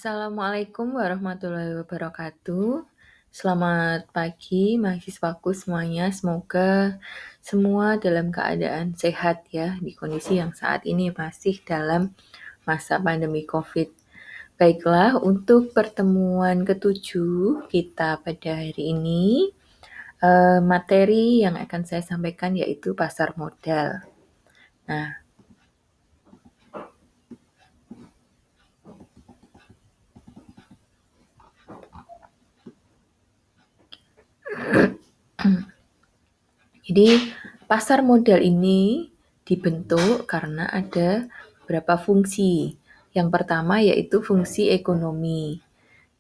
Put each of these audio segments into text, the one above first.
Assalamualaikum warahmatullahi wabarakatuh. Selamat pagi mahasiswaku semuanya. Semoga semua dalam keadaan sehat ya di kondisi yang saat ini masih dalam masa pandemi COVID. Baiklah, untuk pertemuan ketujuh kita pada hari ini, materi yang akan saya sampaikan yaitu pasar modal. Nah, jadi pasar modal ini dibentuk karena ada beberapa fungsi. Yang pertama yaitu fungsi ekonomi,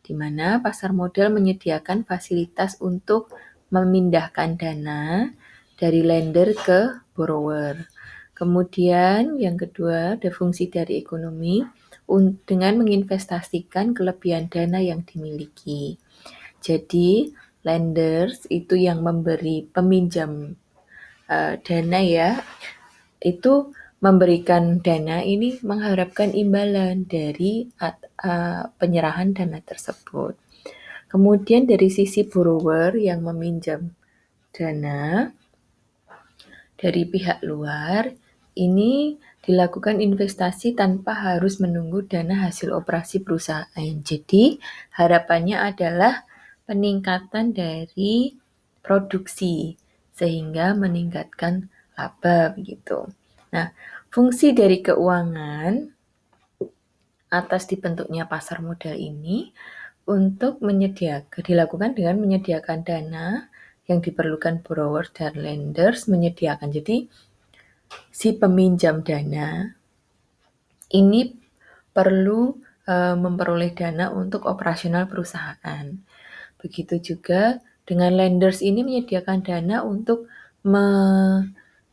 di mana pasar modal menyediakan fasilitas untuk memindahkan dana dari lender ke borrower. Kemudian yang kedua ada fungsi dari ekonomi dengan menginvestasikan kelebihan dana yang dimiliki. Jadi lenders itu yang memberi peminjam dana ya, itu memberikan dana ini mengharapkan imbalan dari penyerahan dana tersebut. Kemudian dari sisi borrower yang meminjam dana dari pihak luar, ini dilakukan investasi tanpa harus menunggu dana hasil operasi perusahaan. Jadi harapannya adalah peningkatan dari produksi sehingga meningkatkan laba begitu. Nah, fungsi dari keuangan atas dibentuknya pasar modal ini untuk dilakukan dengan menyediakan dana yang diperlukan borrower dan lenders menyediakan. Jadi si peminjam dana ini perlu memperoleh dana untuk operasional perusahaan. Begitu juga dengan lenders ini menyediakan dana untuk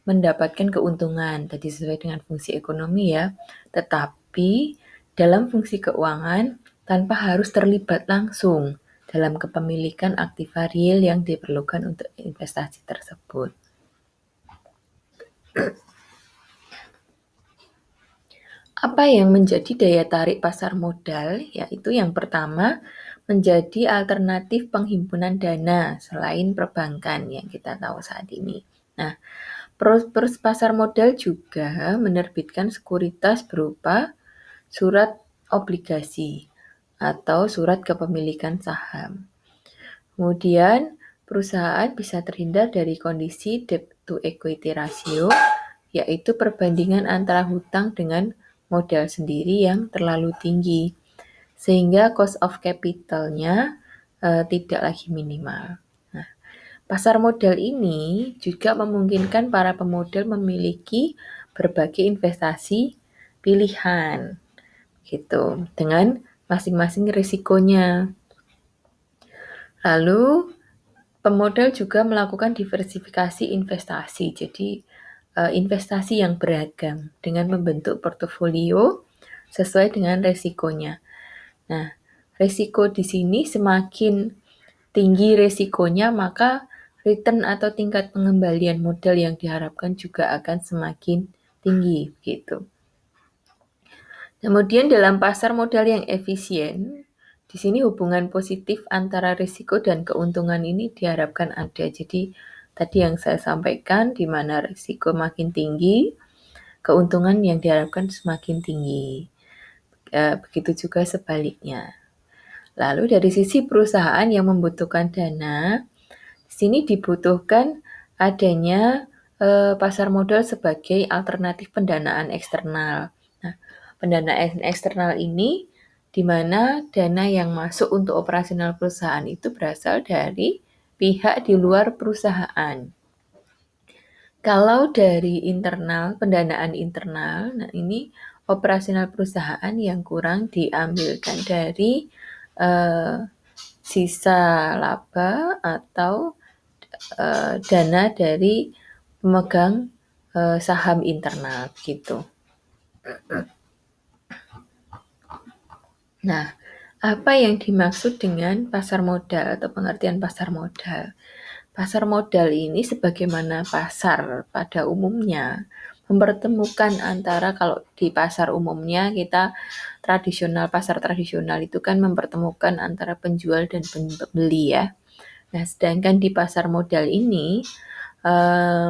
mendapatkan keuntungan, tadi sesuai dengan fungsi ekonomi ya, tetapi dalam fungsi keuangan tanpa harus terlibat langsung dalam kepemilikan aktiva real yang diperlukan untuk investasi tersebut. Apa yang menjadi daya tarik pasar modal? Yaitu yang pertama, menjadi alternatif penghimpunan dana selain perbankan yang kita tahu saat ini. Nah, pasar modal juga menerbitkan sekuritas berupa surat obligasi atau surat kepemilikan saham. Kemudian, perusahaan bisa terhindar dari kondisi debt to equity ratio, yaitu perbandingan antara hutang dengan modal sendiri yang terlalu tinggi, sehingga cost of capital-nya tidak lagi minimal. Nah, pasar modal ini juga memungkinkan para pemodal memiliki berbagai investasi pilihan, gitu, dengan masing-masing risikonya. Lalu, pemodal juga melakukan diversifikasi investasi, jadi investasi yang beragam dengan membentuk portofolio sesuai dengan resikonya. Nah, resiko di sini semakin tinggi resikonya, maka return atau tingkat pengembalian modal yang diharapkan juga akan semakin tinggi gitu. Kemudian dalam pasar modal yang efisien, di sini hubungan positif antara risiko dan keuntungan ini diharapkan ada. Jadi tadi yang saya sampaikan, di mana risiko makin tinggi, keuntungan yang diharapkan semakin tinggi. Begitu juga sebaliknya. Lalu dari sisi perusahaan yang membutuhkan dana, di sini dibutuhkan adanya pasar modal sebagai alternatif pendanaan eksternal. Nah, pendanaan eksternal ini di mana dana yang masuk untuk operasional perusahaan itu berasal dari pihak di luar perusahaan. Kalau dari internal, pendanaan internal, nah ini operasional perusahaan yang kurang diambilkan dari sisa laba atau dana dari pemegang saham internal gitu. Nah, apa yang dimaksud dengan pasar modal atau pengertian pasar modal? Pasar modal ini sebagaimana pasar pada umumnya mempertemukan antara, kalau di pasar umumnya kita pasar tradisional itu kan mempertemukan antara penjual dan pembeli ya. Nah, sedangkan di pasar modal ini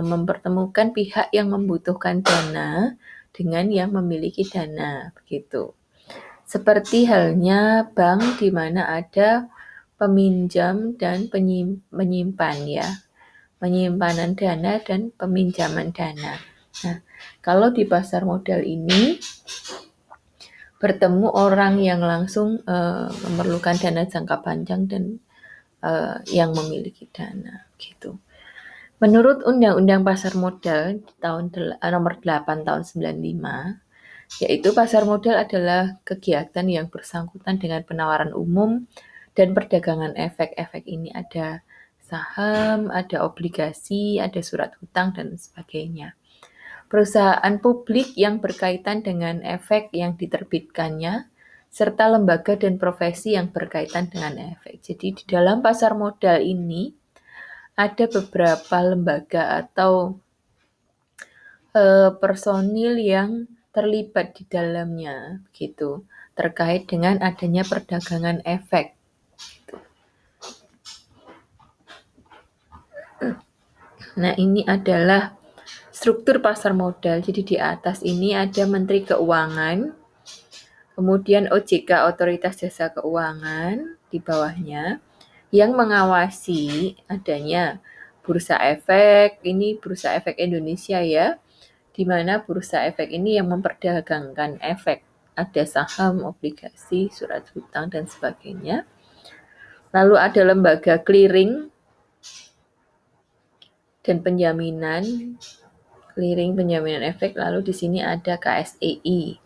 mempertemukan pihak yang membutuhkan dana dengan yang memiliki dana, begitu. Seperti halnya bank di mana ada peminjam dan menyimpan ya, penyimpanan dana dan peminjaman dana. Nah, kalau di pasar modal ini bertemu orang yang langsung memerlukan dana jangka panjang dan yang memiliki dana, gitu. Menurut Undang-Undang Pasar Modal tahun nomor 8 tahun 95, yaitu pasar modal adalah kegiatan yang bersangkutan dengan penawaran umum dan perdagangan efek-efek ini ada saham, ada obligasi, ada surat hutang, dan sebagainya. Perusahaan publik yang berkaitan dengan efek yang diterbitkannya, serta lembaga dan profesi yang berkaitan dengan efek. Jadi di dalam pasar modal ini ada beberapa lembaga atau personil yang terlibat di dalamnya, gitu, terkait dengan adanya perdagangan efek. Nah, ini adalah struktur pasar modal. Jadi di atas ini ada Menteri Keuangan, kemudian OJK, Otoritas Jasa Keuangan, di bawahnya, yang mengawasi adanya bursa efek, ini bursa efek Indonesia ya, di mana bursa efek ini yang memperdagangkan efek. Ada saham, obligasi, surat hutang, dan sebagainya. Lalu ada lembaga clearing dan penjaminan, penjaminan efek. Lalu di sini ada KSEI,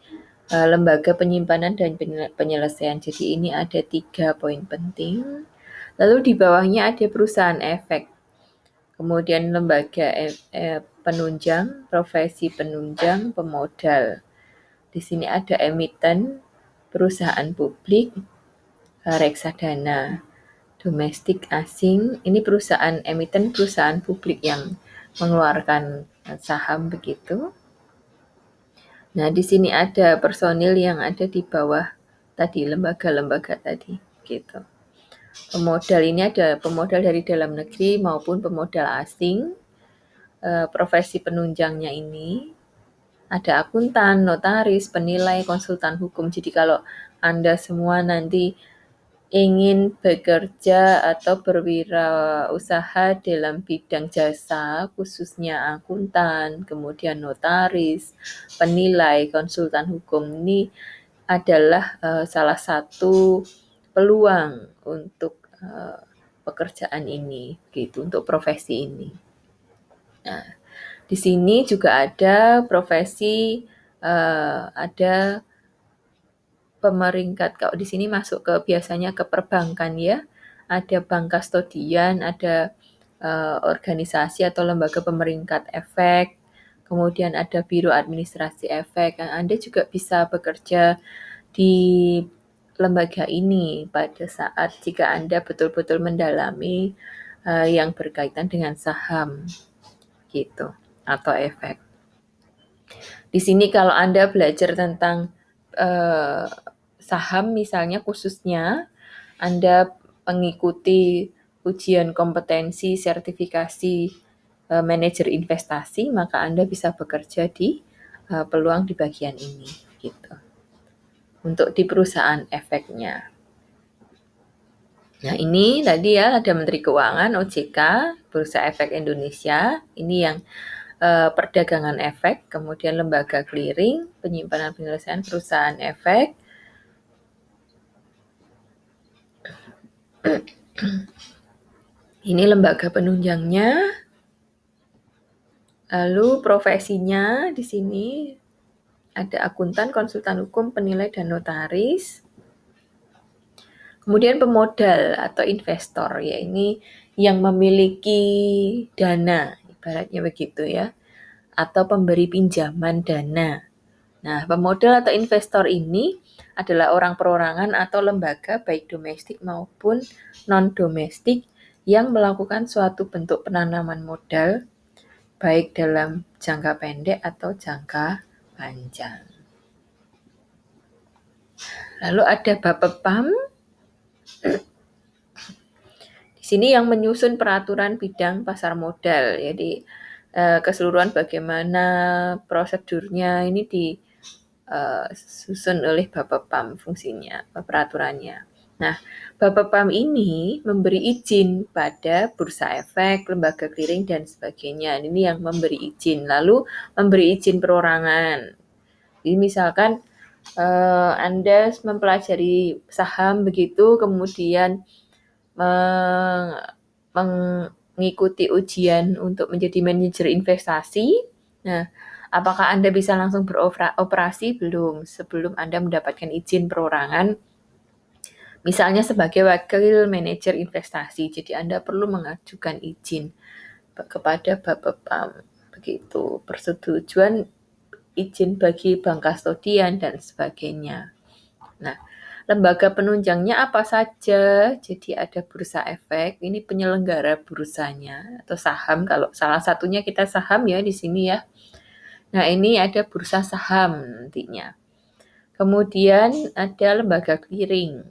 lembaga penyimpanan dan penyelesaian. Jadi ini ada 3 poin penting. Lalu di bawahnya ada perusahaan efek. Kemudian lembaga penunjang, profesi penunjang, pemodal. Di sini ada emiten, perusahaan publik, reksadana, domestik asing. Ini perusahaan emiten, perusahaan publik yang mengeluarkan saham begitu. Nah, di sini ada personil yang ada di bawah tadi, lembaga-lembaga tadi, gitu. Pemodal ini ada pemodal dari dalam negeri maupun pemodal asing. Profesi penunjangnya ini ada akuntan, notaris, penilai, konsultan hukum. Jadi kalau Anda semua nanti ingin bekerja atau berwirausaha dalam bidang jasa, khususnya akuntan, kemudian notaris, penilai, konsultan hukum, ini adalah salah satu peluang untuk pekerjaan ini, gitu, untuk profesi ini. Nah, di sini juga ada profesi, ada pemeringkat. Kalau di sini masuk ke biasanya ke perbankan ya, ada bank kastodian, ada organisasi atau lembaga pemeringkat efek, kemudian ada biro administrasi efek. Anda juga bisa bekerja di lembaga ini pada saat jika Anda betul-betul mendalami yang berkaitan dengan saham, gitu, atau efek. Di sini kalau Anda belajar tentang saham misalnya khususnya, Anda mengikuti ujian kompetensi sertifikasi manajer investasi, maka Anda bisa bekerja di peluang di bagian ini, gitu. Untuk di perusahaan efeknya. Nah, ini tadi ya ada Menteri Keuangan, OJK, Bursa Efek Indonesia, ini yang perdagangan efek, kemudian lembaga clearing, penyimpanan penyelesaian perusahaan efek. Ini lembaga penunjangnya. Lalu profesinya di sini ada akuntan, konsultan hukum, penilai, dan notaris. Kemudian pemodal atau investor, ya ini yang memiliki dana, ibaratnya begitu ya, atau pemberi pinjaman dana. Nah, pemodal atau investor ini adalah orang perorangan atau lembaga baik domestik maupun non-domestik yang melakukan suatu bentuk penanaman modal baik dalam jangka pendek atau jangka panjang. Lalu ada Bapepam. Di sini yang menyusun peraturan bidang pasar modal. Jadi keseluruhan bagaimana prosedurnya ini disusun oleh Bapepam fungsinya, peraturannya. Nah, Bapepam ini memberi izin pada bursa efek, lembaga clearing dan sebagainya. Ini yang memberi izin. Lalu memberi izin perorangan. Jadi misalkan Anda mempelajari saham begitu, kemudian mengikuti ujian untuk menjadi manajer investasi. Nah, apakah Anda bisa langsung beroperasi? Belum, sebelum Anda mendapatkan izin perorangan, misalnya sebagai wakil manajer investasi. Jadi Anda perlu mengajukan izin kepada Bapepam. Begitu, persetujuan izin bagi bank kustodian dan sebagainya. Nah, lembaga penunjangnya apa saja? Jadi ada bursa efek, ini penyelenggara bursanya atau saham. Kalau salah satunya kita saham ya di sini ya. Nah, ini ada bursa saham nantinya. Kemudian ada lembaga clearing.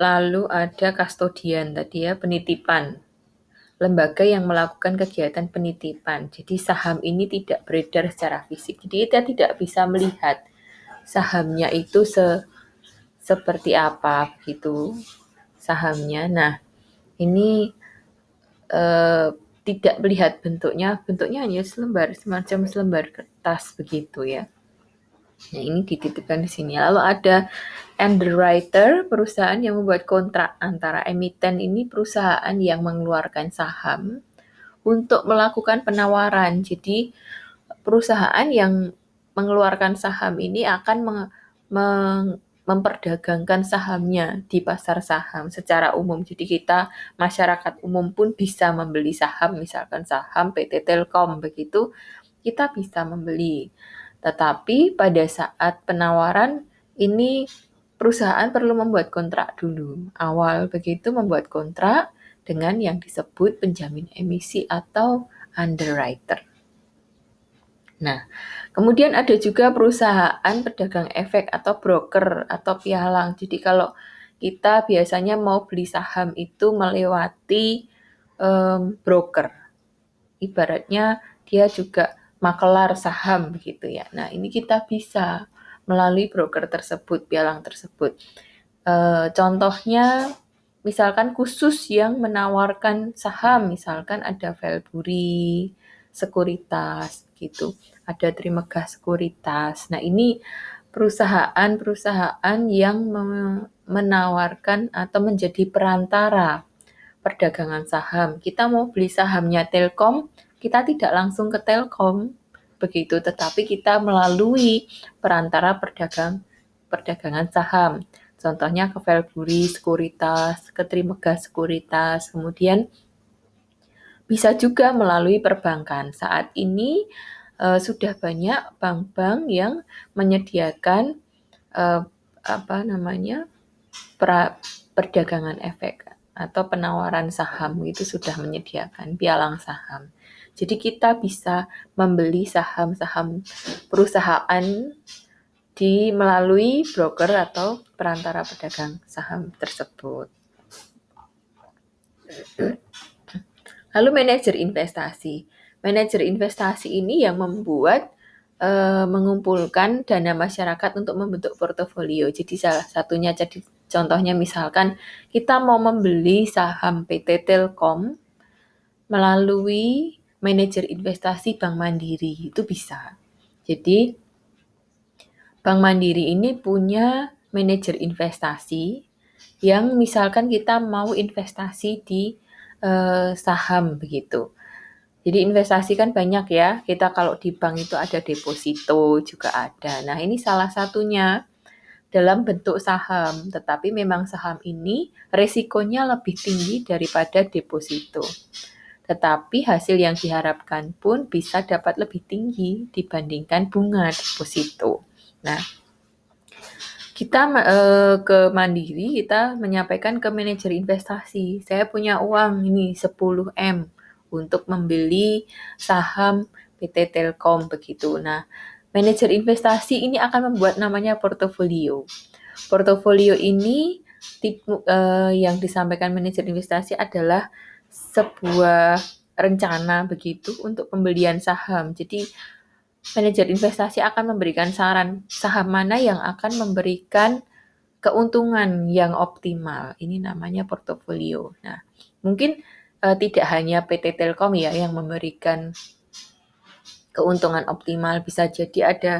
Lalu ada kustodian tadi ya, penitipan. Lembaga yang melakukan kegiatan penitipan. Jadi saham ini tidak beredar secara fisik. Jadi kita tidak bisa melihat sahamnya itu seperti apa gitu sahamnya. Nah, ini tidak melihat bentuknya hanya semacam selembar kertas begitu ya. Nah, ini dititipkan di sini. Lalu ada underwriter, perusahaan yang membuat kontrak antara emiten, ini perusahaan yang mengeluarkan saham untuk melakukan penawaran. Jadi perusahaan yang mengeluarkan saham ini akan memperdagangkan sahamnya di pasar saham secara umum. Jadi kita masyarakat umum pun bisa membeli saham, misalkan saham PT Telkom begitu, kita bisa membeli. Tetapi pada saat penawaran ini perusahaan perlu membuat kontrak dulu. Awal begitu membuat kontrak dengan yang disebut penjamin emisi atau underwriter. Nah, kemudian ada juga perusahaan pedagang efek atau broker atau pialang. Jadi kalau kita biasanya mau beli saham itu melewati broker. Ibaratnya dia juga makelar saham begitu ya. Nah, ini kita bisa melalui broker tersebut, pialang tersebut. Contohnya misalkan khusus yang menawarkan saham, misalkan ada Velburi, Sekuritas gitu, ada Trimegah Sekuritas. Nah, ini perusahaan-perusahaan yang menawarkan atau menjadi perantara perdagangan saham. Kita mau beli sahamnya Telkom, kita tidak langsung ke Telkom begitu, tetapi kita melalui perantara perdagangan saham. Contohnya ke Velburi Sekuritas, ke Trimegah Sekuritas, kemudian bisa juga melalui perbankan. Saat ini sudah banyak bank-bank yang menyediakan perdagangan efek atau penawaran saham, itu sudah menyediakan pialang saham. Jadi kita bisa membeli saham-saham perusahaan melalui broker atau perantara pedagang saham tersebut. Lalu manajer investasi. Manajer investasi ini yang membuat mengumpulkan dana masyarakat untuk membentuk portofolio. Jadi salah satunya, jadi contohnya misalkan kita mau membeli saham PT Telkom melalui manajer investasi Bank Mandiri, itu bisa. Jadi Bank Mandiri ini punya manajer investasi yang misalkan kita mau investasi di saham begitu. Jadi investasi kan banyak ya, kita kalau di bank itu ada deposito juga ada. Nah, ini salah satunya dalam bentuk saham, tetapi memang saham ini resikonya lebih tinggi daripada deposito. Tetapi hasil yang diharapkan pun bisa dapat lebih tinggi dibandingkan bunga deposito. Nah, kita ke Mandiri, kita menyampaikan ke manajer investasi, saya punya uang ini 10M untuk membeli saham PT Telkom begitu. Nah, Manajer investasi ini akan membuat namanya portofolio. Portofolio ini yang disampaikan manajer investasi adalah sebuah rencana begitu untuk pembelian saham. Jadi manajer investasi akan memberikan saran saham mana yang akan memberikan keuntungan yang optimal. Ini namanya portofolio. Nah, mungkin tidak hanya PT Telkom ya yang memberikan keuntungan optimal, bisa jadi ada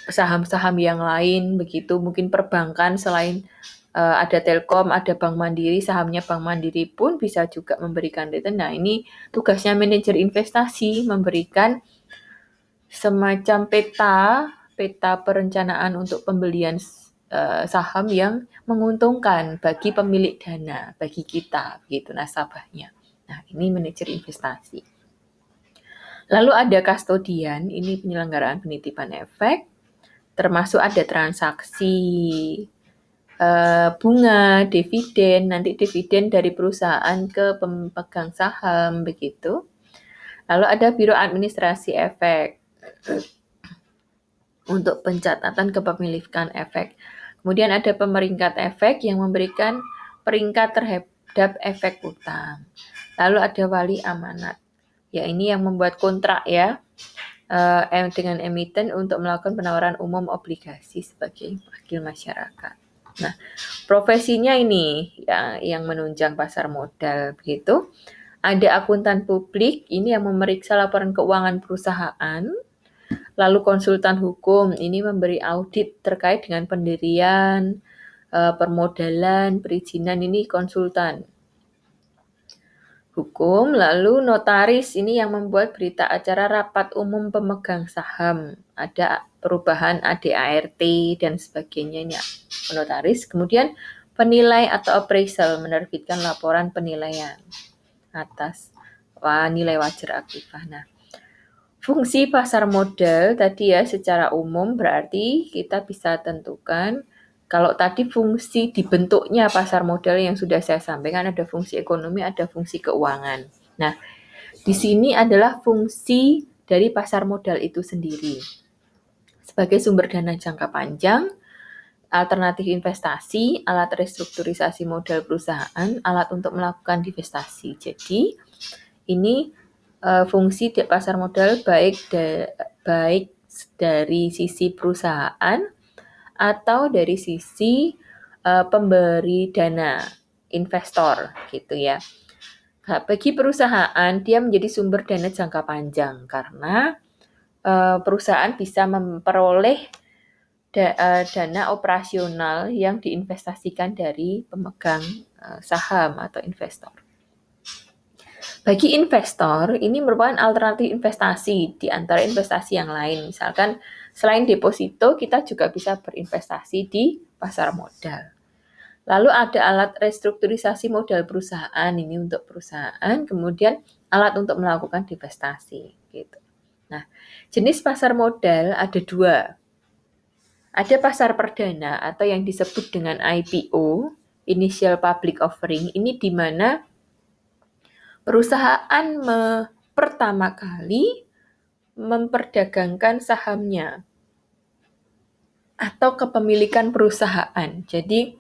saham-saham yang lain begitu, mungkin perbankan selain ada Telkom, ada Bank Mandiri, sahamnya Bank Mandiri pun bisa juga memberikan return. Nah, ini tugasnya manajer investasi, memberikan semacam peta perencanaan untuk pembelian saham yang menguntungkan bagi pemilik dana, bagi kita, gitu nasabahnya. Nah, ini manajer investasi. Lalu ada kustodian, ini penyelenggaraan penitipan efek, termasuk ada transaksi bunga, dividen, nanti dividen dari perusahaan ke pemegang saham, begitu. Lalu ada biro administrasi efek untuk pencatatan kepemilikan efek. Kemudian ada pemeringkat efek yang memberikan peringkat terhadap efek utang. Lalu ada wali amanat. Ya, ini yang membuat kontrak ya dengan emiten untuk melakukan penawaran umum obligasi sebagai wakil masyarakat. Nah, profesinya ini yang menunjang pasar modal begitu. Ada akuntan publik, ini yang memeriksa laporan keuangan perusahaan. Lalu konsultan hukum, ini memberi audit terkait dengan pendirian, permodalan, perizinan, ini konsultan hukum. Lalu notaris, ini yang membuat berita acara rapat umum pemegang saham. Ada perubahan ADART dan sebagainya, ini notaris. Kemudian penilai atau appraisal, menerbitkan laporan penilaian atas nilai wajar aktifah. Nah, fungsi pasar modal tadi ya secara umum berarti kita bisa tentukan kalau tadi fungsi dibentuknya pasar modal yang sudah saya sampaikan ada fungsi ekonomi, ada fungsi keuangan. Nah, di sini adalah fungsi dari pasar modal itu sendiri. Sebagai sumber dana jangka panjang, alternatif investasi, alat restrukturisasi modal perusahaan, alat untuk melakukan divestasi. Jadi, ini fungsi pasar modal baik dari sisi perusahaan atau dari sisi pemberi dana, investor gitu ya. Nah, bagi perusahaan dia menjadi sumber dana jangka panjang karena perusahaan bisa memperoleh dana operasional yang diinvestasikan dari pemegang saham atau investor. Bagi investor, ini merupakan alternatif investasi di antara investasi yang lain. Misalkan selain deposito, kita juga bisa berinvestasi di pasar modal. Lalu ada alat restrukturisasi modal perusahaan, ini untuk perusahaan, kemudian alat untuk melakukan divestasi. Gitu. Nah, jenis pasar modal ada dua. Ada pasar perdana atau yang disebut dengan IPO, Initial Public Offering, ini di mana perusahaan pertama kali memperdagangkan sahamnya atau kepemilikan perusahaan. Jadi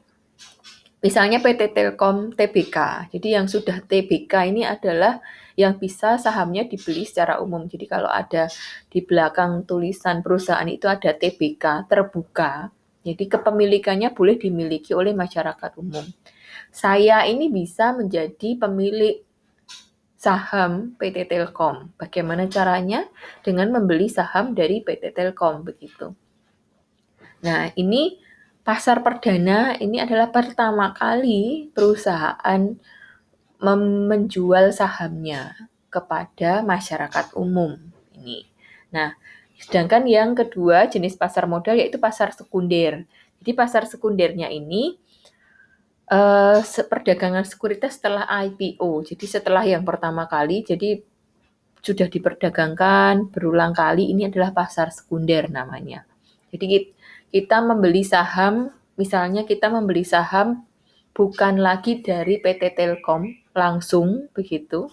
misalnya PT Telkom Tbk. Jadi yang sudah Tbk ini adalah yang bisa sahamnya dibeli secara umum. Jadi kalau ada di belakang tulisan perusahaan itu ada Tbk terbuka. Jadi kepemilikannya boleh dimiliki oleh masyarakat umum. Saya ini bisa menjadi pemilik saham PT Telkom. Bagaimana caranya? Dengan membeli saham dari PT Telkom begitu. Nah, ini pasar perdana ini adalah pertama kali perusahaan menjual sahamnya kepada masyarakat umum ini. Nah, sedangkan yang kedua jenis pasar modal yaitu pasar sekunder. Jadi pasar sekundernya ini perdagangan sekuritas setelah IPO. Jadi setelah yang pertama kali, jadi sudah diperdagangkan berulang kali, ini adalah pasar sekunder namanya. Jadi kita membeli saham, misalnya kita membeli saham bukan lagi dari PT Telkom langsung begitu,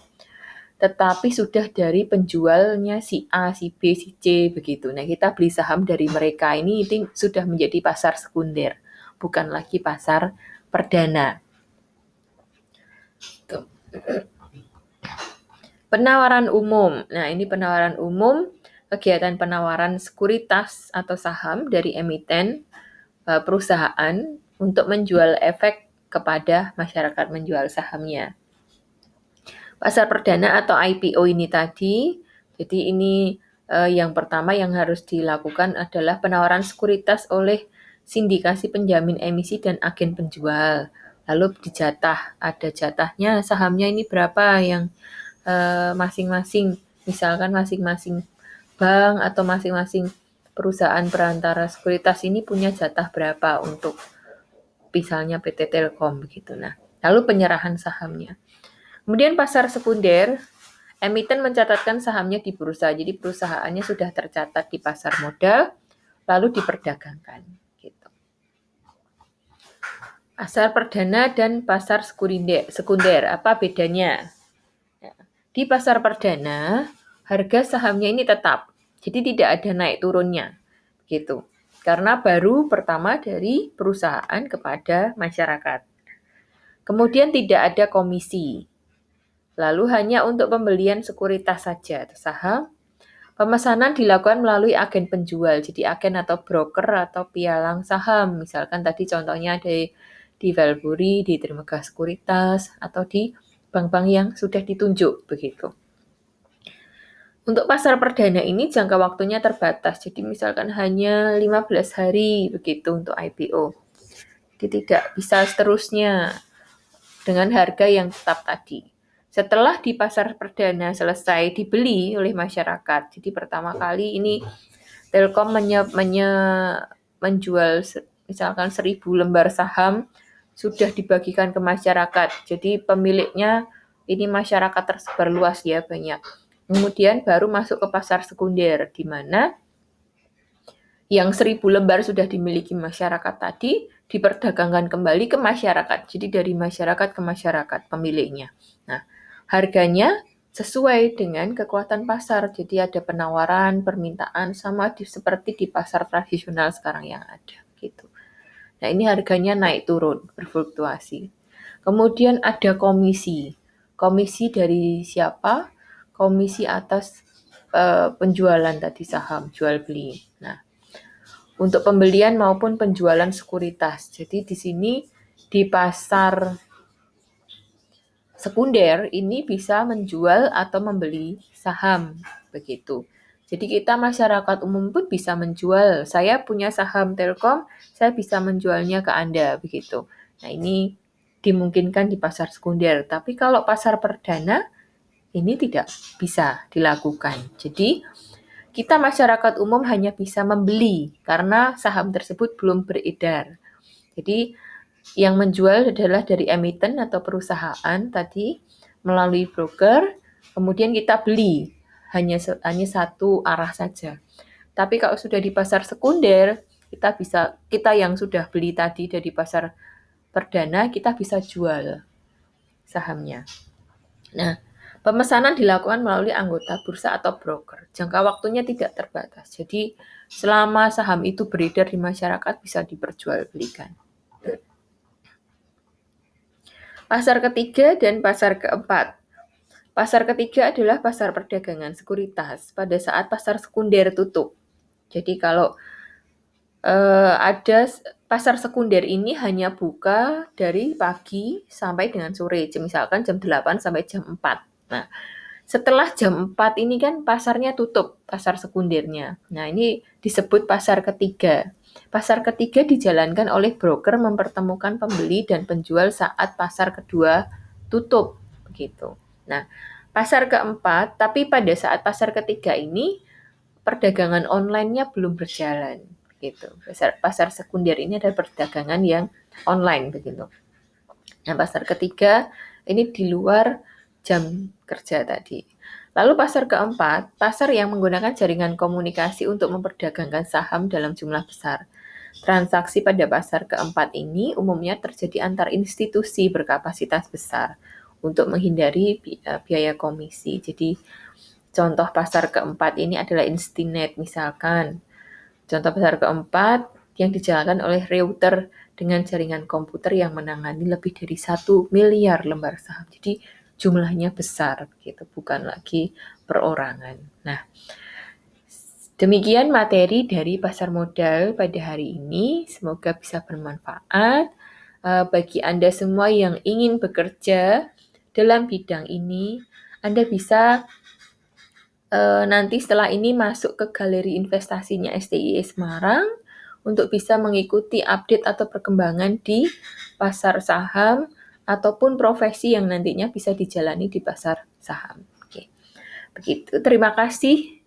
tetapi sudah dari penjualnya si A, si B, si C begitu. Nah, kita beli saham dari mereka ini sudah menjadi pasar sekunder, bukan lagi pasar perdana. Tuh. Penawaran umum. Nah, ini penawaran umum, kegiatan penawaran sekuritas atau saham dari emiten perusahaan untuk menjual efek kepada masyarakat menjual sahamnya. Pasar perdana atau IPO ini tadi, jadi ini yang pertama yang harus dilakukan adalah penawaran sekuritas oleh sindikasi penjamin emisi dan agen penjual. Lalu dijatah, ada jatahnya sahamnya ini berapa yang masing-masing, misalkan masing-masing bank atau masing-masing perusahaan perantara sekuritas ini punya jatah berapa untuk misalnya PT Telkom begitu. Nah, lalu penyerahan sahamnya. Kemudian pasar sekunder, emiten mencatatkan sahamnya di bursa. Jadi perusahaannya sudah tercatat di pasar modal, lalu diperdagangkan. Gitu. Pasar perdana dan pasar sekunder, apa bedanya? Di pasar perdana, harga sahamnya ini tetap, jadi tidak ada naik turunnya, gitu. Karena baru pertama dari perusahaan kepada masyarakat. Kemudian tidak ada komisi. Lalu hanya untuk pembelian sekuritas saja, saham. Pemesanan dilakukan melalui agen penjual, jadi agen atau broker atau pialang saham. Misalkan tadi contohnya ada di Valburi, di Trimegah Sekuritas, atau di bank-bank yang sudah ditunjuk, begitu. Untuk pasar perdana ini jangka waktunya terbatas, jadi misalkan hanya 15 hari begitu untuk IPO. Jadi tidak bisa seterusnya dengan harga yang tetap tadi. Setelah di pasar perdana selesai dibeli oleh masyarakat, jadi pertama kali ini Telkom menjual misalkan 1.000 lembar saham sudah dibagikan ke masyarakat. Jadi pemiliknya ini masyarakat tersebar luas ya, banyak. Kemudian baru masuk ke pasar sekunder, di mana yang 1.000 lembar sudah dimiliki masyarakat tadi diperdagangkan kembali ke masyarakat. Jadi dari masyarakat ke masyarakat pemiliknya. Nah, harganya sesuai dengan kekuatan pasar. Jadi ada penawaran, permintaan sama seperti di pasar tradisional sekarang yang ada gitu. Nah, ini harganya naik turun, berfluktuasi. Kemudian ada komisi. Komisi dari siapa? Komisi atas penjualan tadi saham, jual beli. Nah, untuk pembelian maupun penjualan sekuritas. Jadi di sini di pasar sekunder ini bisa menjual atau membeli saham begitu. Jadi kita masyarakat umum pun bisa menjual. Saya punya saham Telkom, saya bisa menjualnya ke Anda begitu. Nah, ini dimungkinkan di pasar sekunder. Tapi kalau pasar perdana ini tidak bisa dilakukan. Jadi kita masyarakat umum hanya bisa membeli karena saham tersebut belum beredar. Jadi yang menjual adalah dari emiten atau perusahaan tadi melalui broker, kemudian kita beli hanya satu arah saja. Tapi kalau sudah di pasar sekunder, kita yang sudah beli tadi dari pasar perdana, kita bisa jual sahamnya. Nah, pemesanan dilakukan melalui anggota bursa atau broker. Jangka waktunya tidak terbatas. Jadi, selama saham itu beredar di masyarakat bisa diperjualbelikan. Pasar ketiga dan pasar keempat. Pasar ketiga adalah pasar perdagangan sekuritas pada saat pasar sekunder tutup. Jadi kalau ada pasar sekunder ini hanya buka dari pagi sampai dengan sore, misalkan jam 8 sampai jam 4. Nah, setelah jam 4 ini kan pasarnya tutup, pasar sekundernya. Nah, ini disebut pasar ketiga. Pasar ketiga dijalankan oleh broker mempertemukan pembeli dan penjual saat pasar kedua tutup, begitu. Nah, pasar keempat, tapi pada saat pasar ketiga ini perdagangan online-nya belum berjalan, gitu. Pasar sekunder ini adalah perdagangan yang online, begitu. Nah, pasar ketiga ini di luar jam kerja tadi. Lalu pasar keempat, pasar yang menggunakan jaringan komunikasi untuk memperdagangkan saham dalam jumlah besar. Transaksi pada pasar keempat ini umumnya terjadi antar institusi berkapasitas besar. untuk menghindari biaya komisi. Jadi contoh pasar keempat ini adalah Instinet misalkan. Contoh pasar keempat yang dijalankan oleh Reuter dengan jaringan komputer yang menangani lebih dari 1 miliar lembar saham. Jadi jumlahnya besar gitu, bukan lagi perorangan. Nah, demikian materi dari pasar modal pada hari ini. Semoga bisa bermanfaat bagi Anda semua yang ingin bekerja dalam bidang ini. Anda bisa nanti setelah ini masuk ke galeri investasinya STIE Semarang untuk bisa mengikuti update atau perkembangan di pasar saham ataupun profesi yang nantinya bisa dijalani di pasar saham. Oke. Begitu. Terima kasih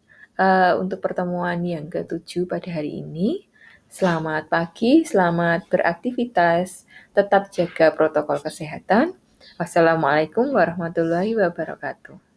untuk pertemuan yang ke-7 pada hari ini. Selamat pagi, selamat beraktivitas, tetap jaga protokol kesehatan. Wassalamualaikum warahmatullahi wabarakatuh.